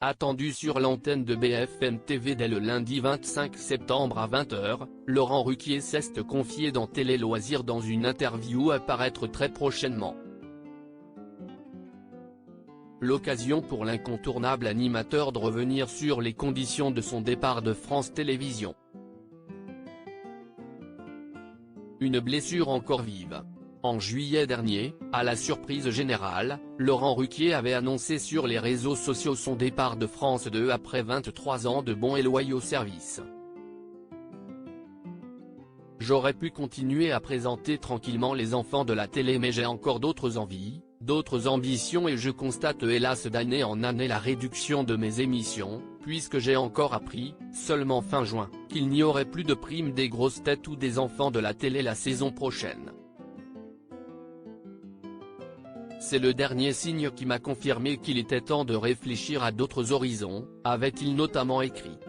Attendu sur l'antenne de BFM TV dès le lundi 25 septembre à 20h, Laurent Ruquier s'est confié dans Télé Loisirs dans une interview à paraître très prochainement. L'occasion pour l'incontournable animateur de revenir sur les conditions de son départ de France Télévisions. Une blessure encore vive. En juillet dernier, à la surprise générale, Laurent Ruquier avait annoncé sur les réseaux sociaux son départ de France 2 après 23 ans de bons et loyaux services. J'aurais pu continuer à présenter tranquillement les enfants de la télé, mais j'ai encore d'autres envies, d'autres ambitions, et je constate hélas d'année en année la réduction de mes émissions, puisque j'ai encore appris, seulement fin juin, qu'il n'y aurait plus de prime des grosses têtes ou des enfants de la télé la saison prochaine. C'est le dernier signe qui m'a confirmé qu'il était temps de réfléchir à d'autres horizons, avait-il notamment écrit.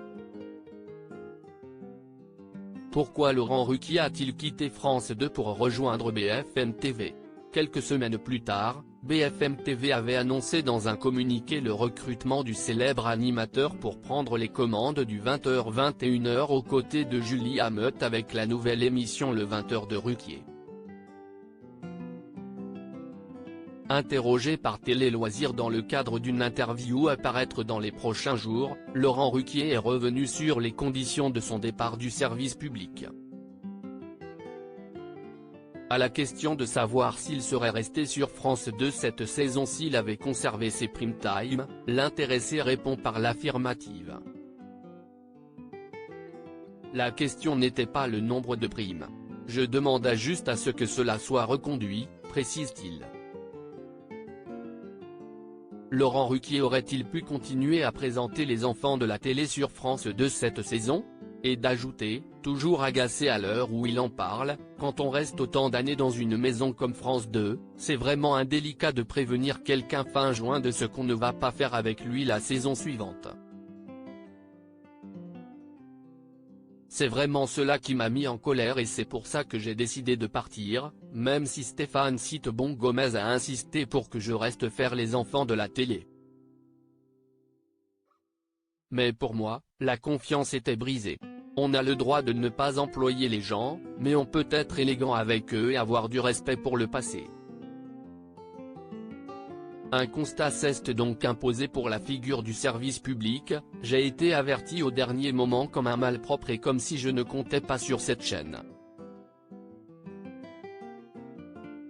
Pourquoi Laurent Ruquier a-t-il quitté France 2 pour rejoindre BFM TV? Quelques semaines plus tard, BFM TV avait annoncé dans un communiqué le recrutement du célèbre animateur pour prendre les commandes du 20h-21h aux côtés de Julie Hameut avec la nouvelle émission Le 20h de Ruquier. Interrogé par Télé Loisirs dans le cadre d'une interview à paraître dans les prochains jours, Laurent Ruquier est revenu sur les conditions de son départ du service public. À la question de savoir s'il serait resté sur France 2 cette saison s'il avait conservé ses prime time, l'intéressé répond par l'affirmative. La question n'était pas le nombre de primes. Je demandais juste à ce que cela soit reconduit, précise-t-il. Laurent Ruquier aurait-il pu continuer à présenter les enfants de la télé sur France 2 cette saison? Et d'ajouter, toujours agacé à l'heure où il en parle, quand on reste autant d'années dans une maison comme France 2, c'est vraiment indélicat de prévenir quelqu'un fin juin de ce qu'on ne va pas faire avec lui la saison suivante. C'est vraiment cela qui m'a mis en colère et c'est pour ça que j'ai décidé de partir, même si Stéphane Citebon Gomez a insisté pour que je reste faire les enfants de la télé. Mais pour moi, la confiance était brisée. On a le droit de ne pas employer les gens, mais on peut être élégant avec eux et avoir du respect pour le passé. Un constat s'est donc imposé pour la figure du service public, j'ai été averti au dernier moment comme un malpropre et comme si je ne comptais pas sur cette chaîne.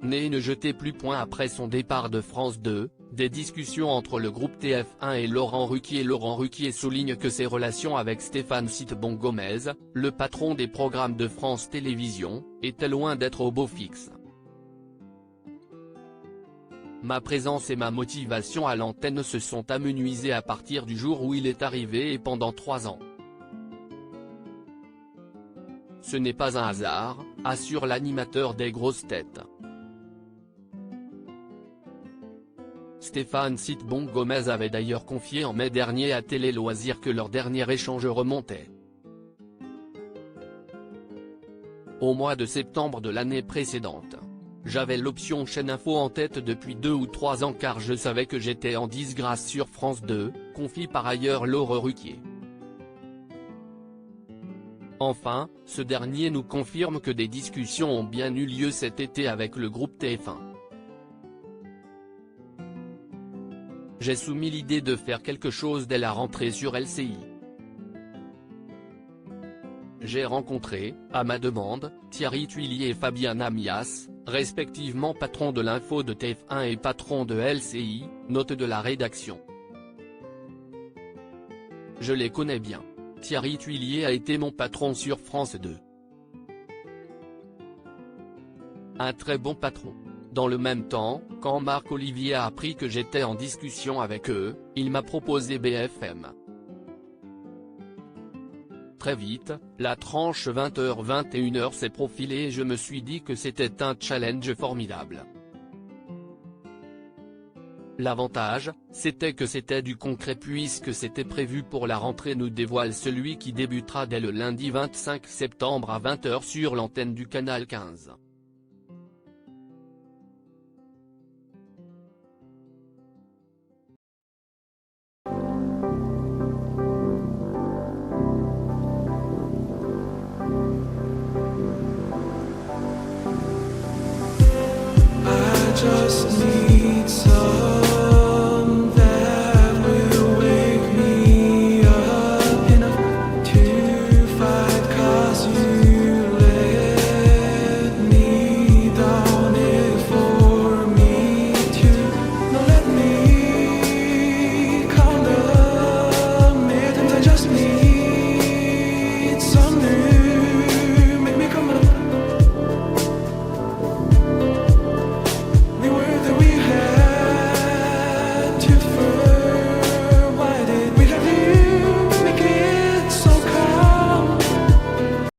Ne jetez plus point après son départ de France 2, des discussions entre le groupe TF1 et Laurent Ruquier. Laurent Ruquier souligne que ses relations avec Stéphane Citebon Gomez, le patron des programmes de France Télévisions, étaient loin d'être au beau fixe. Ma présence et ma motivation à l'antenne se sont amenuisées à partir du jour où il est arrivé et pendant 3 ans. Ce n'est pas un hasard, assure l'animateur des grosses têtes. Stéphane Citebon Gomez avait d'ailleurs confié en mai dernier à Télé Loisirs que leur dernier échange remontait au mois de septembre de l'année précédente. J'avais l'option chaîne info en tête depuis 2 ou 3 ans car je savais que j'étais en disgrâce sur France 2, confie par ailleurs Laurent Ruquier. Enfin, ce dernier nous confirme que des discussions ont bien eu lieu cet été avec le groupe TF1. J'ai soumis l'idée de faire quelque chose dès la rentrée sur LCI. J'ai rencontré, à ma demande, Thierry Tuillier et Fabien Amias, respectivement patron de l'info de TF1 et patron de LCI, note de la rédaction. Je les connais bien. Thierry Tuillier a été mon patron sur France 2. Un très bon patron. Dans le même temps, quand Marc Olivier a appris que j'étais en discussion avec eux, il m'a proposé BFM. Très vite, la tranche 20h-21h s'est profilée et je me suis dit que c'était un challenge formidable. L'avantage, c'était que c'était du concret puisque c'était prévu pour la rentrée, nous dévoile celui qui débutera dès le lundi 25 septembre à 20h sur l'antenne du canal 15. just need some